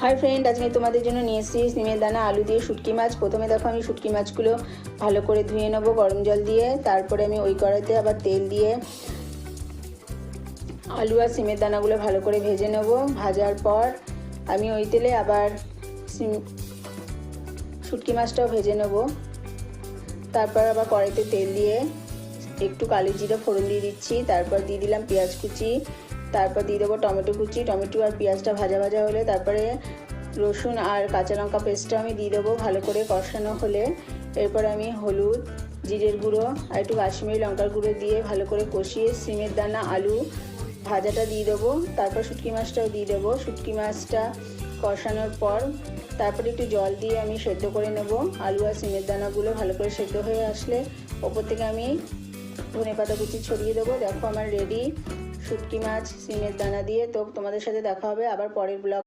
Hi friend, আজকে তোমাদের জন্য নিয়ে এসেছি সিমের দানা আলু দিয়ে শুটকি মাছ। প্রথমে দেখো আমি শুটকি মাছগুলো ভালো করে ধুয়ে নেবো গরম জল দিয়ে। তারপরে আমি ওই কড়াইতে আবার তেল দিয়ে আলু আর সিমের দানাগুলো ভালো করে ভেজে নেব। ভাজার পর আমি ওই তেলে আবার শুটকি মাছটাও ভেজে নেব। তারপর আবার কড়াইতে তেল দিয়ে একটু কালো জিরা ফোড়ন দিয়ে দিচ্ছি। তারপর দিয়ে দিলাম পেঁয়াজ কুচি, তারপর দিয়ে দেবো টমেটো কুচি। টমেটো আর পেঁয়াজটা ভাজা ভাজা হলে তারপরে রসুন আর কাঁচা লঙ্কা পেস্টটা আমি দিয়ে দেবো। ভালো করে কষানো হলে এরপর আমি হলুদ, জিরের গুঁড়ো আর একটু কাশ্মীরি লঙ্কার গুঁড়ো দিয়ে ভালো করে কষিয়ে সিমের দানা আলু ভাজাটা দিয়ে দেবো। তারপর শুটকি মাছটাও দিয়ে দেবো। শুটকি মাছটা কষানোর পর তারপরে একটু জল দিয়ে আমি সেদ্ধ করে নেব। আলু আর সিমের দানাগুলো ভালো করে সেদ্ধ হয়ে আসলে ওপর থেকে আমি ধনেপাতা কুচি ছড়িয়ে দেবো। দেখো আমার রেডি শুটকি মাছ সিমের দানা দিয়ে। তো তোমাদের সাথে দেখা হবে আবার পরের ব্লগ।